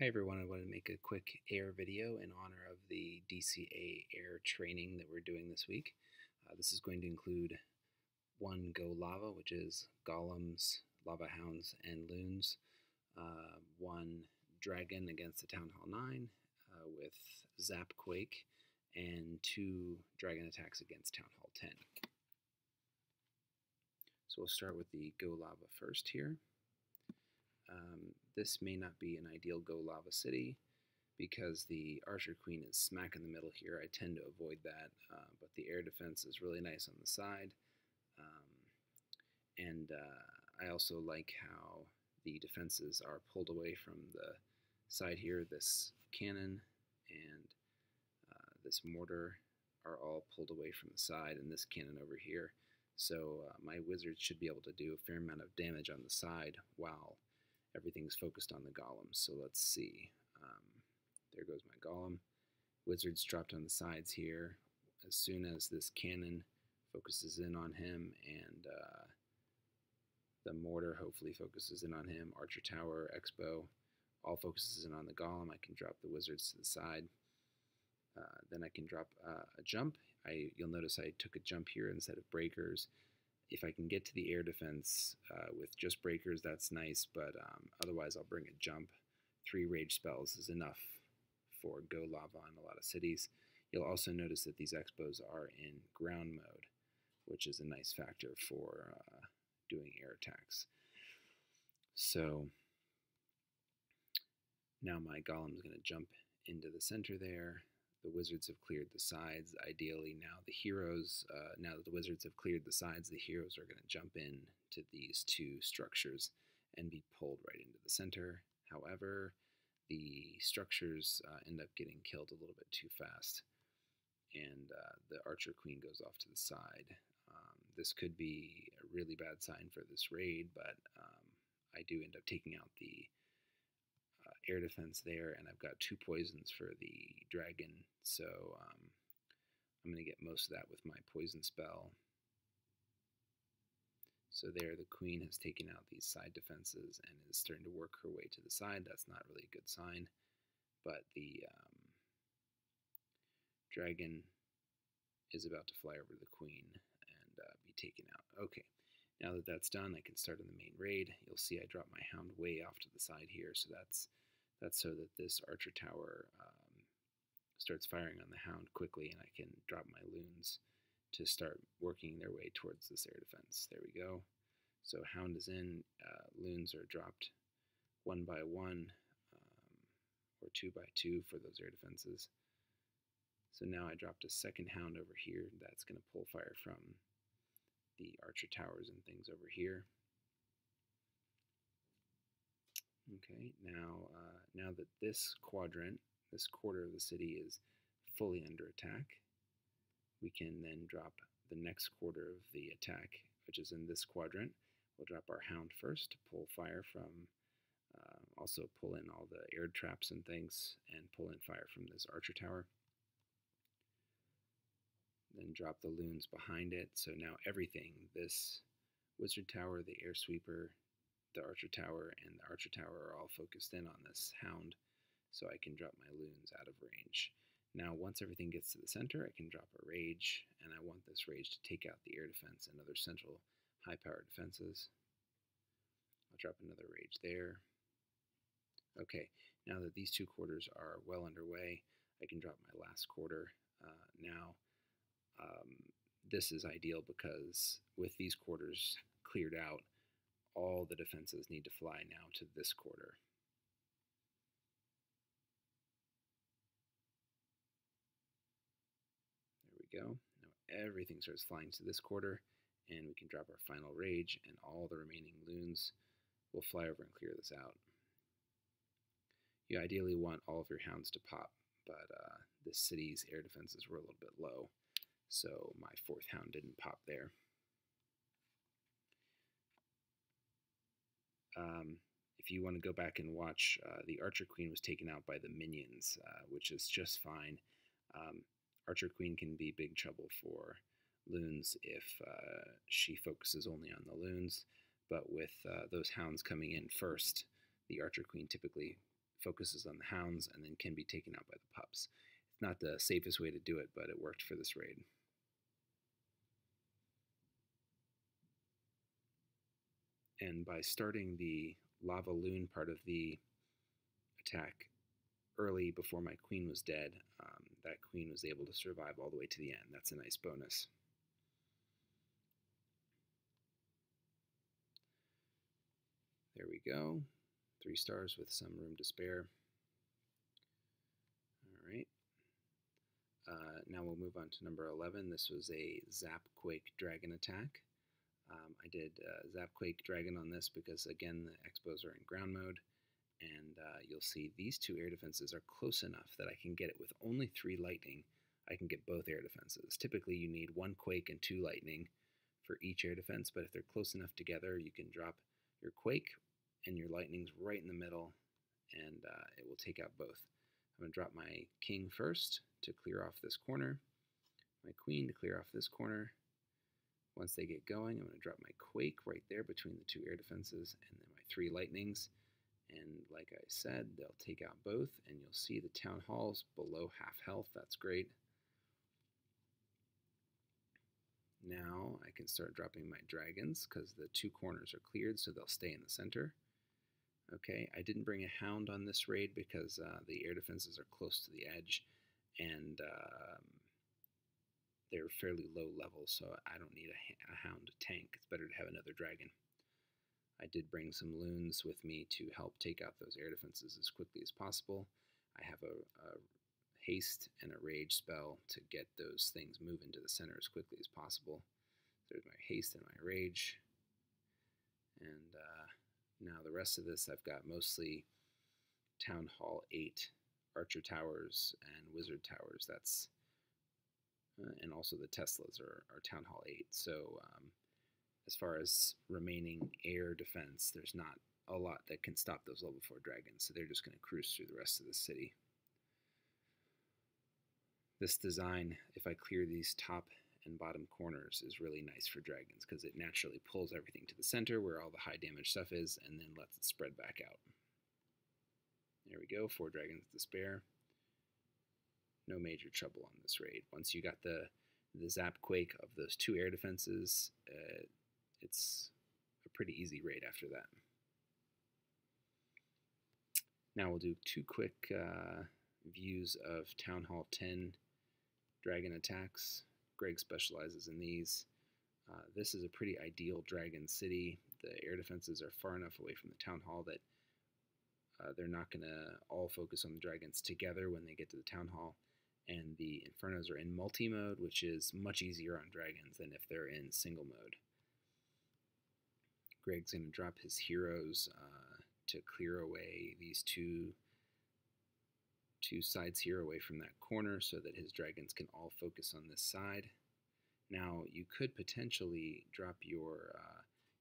Hi everyone, I wanted to make a quick air video in honor of the DCA air training that we're doing this week. This is going to include one Go Lava, which is golems, lava hounds, and loons, one dragon against the Town Hall 9 with Zap Quake, and two dragon attacks against Town Hall 10. So we'll start with the Go Lava first here. This may not be an ideal Go Lava city because the Archer Queen is smack in the middle here. I tend to avoid that, but the air defense is really nice on the side. I also like how the defenses are pulled away from the side here. This cannon and this mortar are all pulled away from the side, and this cannon over here. So my wizards should be able to do a fair amount of damage on the side while everything's focused on the golems. So let's see. There goes my golem. Wizards dropped on the sides here. As soon as this cannon focuses in on him and the mortar hopefully focuses in on him, Archer Tower, Expo, all focuses in on the golem, I can drop the wizards to the side. Then I can drop a jump. You'll notice I took a jump here instead of breakers. If I can get to the air defense with just breakers, that's nice, but otherwise I'll bring a jump. 3 rage spells is enough for Go Lava in a lot of cities. You'll also notice that these expos are in ground mode, which is a nice factor for doing air attacks. So now my golem is going to jump into the center there. The wizards have cleared the sides. Ideally, now the heroes, now that the wizards have cleared the sides, the heroes are going to jump in to these two structures and be pulled right into the center. However, the structures end up getting killed a little bit too fast, and the Archer Queen goes off to the side. This could be a really bad sign for this raid, but I do end up taking out the air defense there, and I've got 2 poisons for the dragon, so I'm going to get most of that with my poison spell. So there, the queen has taken out these side defenses and is starting to work her way to the side. That's not really a good sign, but the dragon is about to fly over to the queen and be taken out. Okay, now that that's done, I can start on the main raid. You'll see I drop my hound way off to the side here, so that's so that this Archer Tower starts firing on the hound quickly, and I can drop my loons to start working their way towards this air defense. There we go. So hound is in, loons are dropped 1 by 1, or 2 by 2 for those air defenses. So now I dropped a second hound over here. That's going to pull fire from the Archer Towers and things over here. Okay, now that this quadrant, this quarter of the city is fully under attack, we can then drop the next quarter of the attack, which is in this quadrant. We'll drop our hound first to pull fire from, also pull in all the air traps and things, and pull in fire from this Archer Tower. Then drop the loons behind it, so now everything, this Wizard Tower, the Air Sweeper, the Archer Tower, and the Archer Tower are all focused in on this hound, so I can drop my loons out of range. Now, once everything gets to the center, I can drop a rage, and I want this rage to take out the air defense and other central high-powered defenses. I'll drop another rage there. Okay, now that these 2 quarters are well underway, I can drop my last quarter. This is ideal because with these quarters cleared out, all the defenses need to fly now to this quarter. There we go. Now everything starts flying to this quarter, and we can drop our final rage, and all the remaining loons will fly over and clear this out. You ideally want all of your hounds to pop, but this city's air defenses were a little bit low, so my 4th hound didn't pop there. If you want to go back and watch, the Archer Queen was taken out by the minions, which is just fine. Archer Queen can be big trouble for loons if she focuses only on the loons, but with those hounds coming in first, the Archer Queen typically focuses on the hounds and then can be taken out by the pups. It's not the safest way to do it, but it worked for this raid. And by starting the lava loon part of the attack early before my queen was dead, that queen was able to survive all the way to the end. That's a nice bonus. There we go. 3 stars with some room to spare. All right. Now we'll move on to number 11. This was a Zapquake Dragon attack. I did Zapquake Dragon on this because, again, the Expos are in ground mode, and you'll see these 2 air defenses are close enough that I can get it with only 3 lightning. I can get both air defenses. Typically, you need 1 quake and 2 lightning for each air defense, but if they're close enough together, you can drop your quake and your lightning's right in the middle, and it will take out both. I'm going to drop my king first to clear off this corner, my queen to clear off this corner. Once they get going, I'm going to drop my quake right there between the 2 air defenses, and then my 3 lightnings. And like I said, they'll take out both, and you'll see the town halls below half health. That's great. Now I can start dropping my dragons because the 2 corners are cleared, so they'll stay in the center. Okay, I didn't bring a hound on this raid because the air defenses are close to the edge, and they're fairly low level, so I don't need a hound tank. It's better to have another dragon. I did bring some loons with me to help take out those air defenses as quickly as possible. I have a haste and a rage spell to get those things moving to the center as quickly as possible. There's my haste and my rage. And now the rest of this I've got mostly Town Hall 8 Archer Towers and Wizard Towers. That's and also the Teslas are Town Hall 8. So as far as remaining air defense, there's not a lot that can stop those level 4 dragons, so they're just going to cruise through the rest of the city. This design, if I clear these top and bottom corners, is really nice for dragons because it naturally pulls everything to the center where all the high damage stuff is and then lets it spread back out. There we go, 4 dragons to spare. No major trouble on this raid. Once you got the Zapquake of those 2 air defenses, it's a pretty easy raid after that. Now we'll do 2 quick views of Town Hall 10 dragon attacks. Greg specializes in these. This is a pretty ideal dragon city. The air defenses are far enough away from the town hall that they're not going to all focus on the dragons together when they get to the town hall. And the infernos are in multi-mode, which is much easier on dragons than if they're in single mode. Greg's going to drop his heroes to clear away these two sides here away from that corner so that his dragons can all focus on this side. Now you could potentially drop your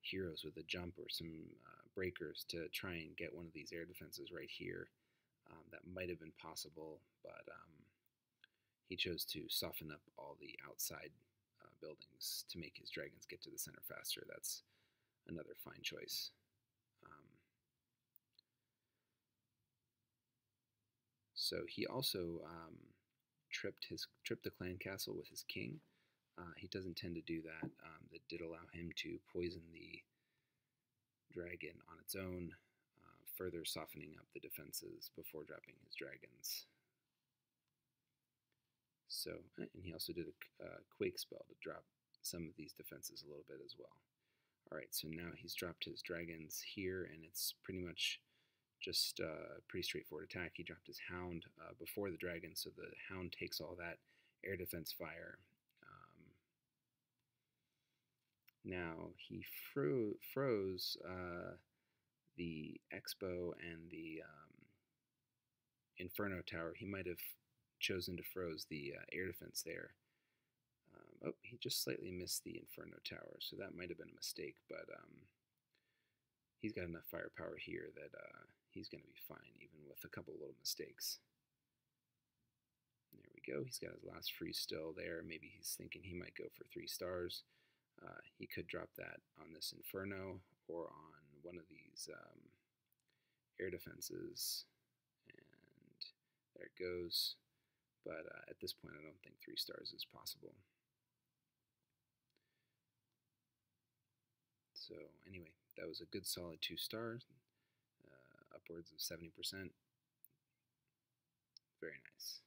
heroes with a jump or some breakers to try and get one of these air defenses right here. That might have been possible, but he chose to soften up all the outside buildings to make his dragons get to the center faster. That's another fine choice. So he also tripped the clan castle with his king. He doesn't tend to do that. That did allow him to poison the dragon on its own, further softening up the defenses before dropping his dragons. So, and he also did a quake spell to drop some of these defenses a little bit as well. Alright, so now he's dropped his dragons here, and it's pretty much just a pretty straightforward attack. He dropped his hound before the dragon, so the hound takes all that air defense fire. Now he froze the Expo and the Inferno Tower. He might have chosen to froze the air defense there. Oh, he just slightly missed the Inferno Tower, so that might have been a mistake, but he's got enough firepower here that he's going to be fine, even with a couple little mistakes. There we go. He's got his last freeze still there. Maybe he's thinking he might go for 3 stars. He could drop that on this Inferno or on one of these air defenses There it goes. But at this point, I don't think 3 stars is possible. So anyway, that was a good solid 2 stars, upwards of 70%. Very nice.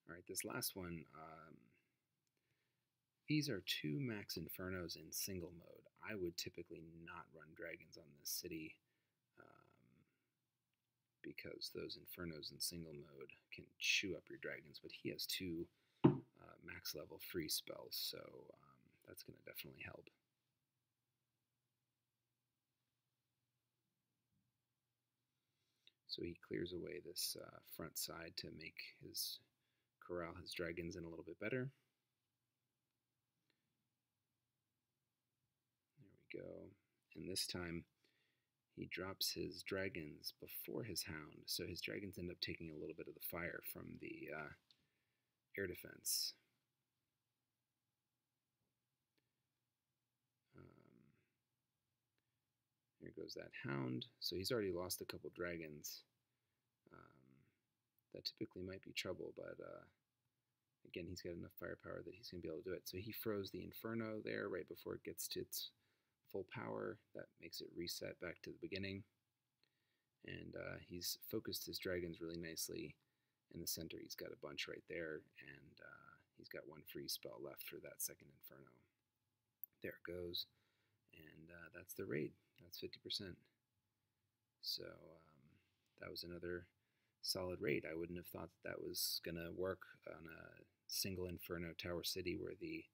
All right, this last one, these are 2 max infernos in single mode. I would typically not run dragons on this city because those infernos in single mode can chew up your dragons, but he has 2 max level free spells, so that's going to definitely help. So he clears away this front side to make his corral his dragons in a little bit better. There we go. And this time he drops his dragons before his hound, so his dragons end up taking a little bit of the fire from the air defense. Here goes that hound. So he's already lost a couple dragons. That typically might be trouble, but again, he's got enough firepower that he's going to be able to do it. So he froze the Inferno there right before it gets to its full power. That makes it reset back to the beginning. And he's focused his dragons really nicely in the center. He's got a bunch right there, and he's got 1 free spell left for that second Inferno. There it goes. And that's the raid. That's 50%. So that was another solid raid. I wouldn't have thought that was going to work on a single Inferno Tower City where the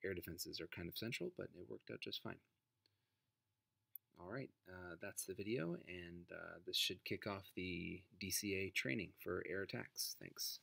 air defenses are kind of central, but it worked out just fine. Alright, that's the video, and this should kick off the DCA training for air attacks. Thanks.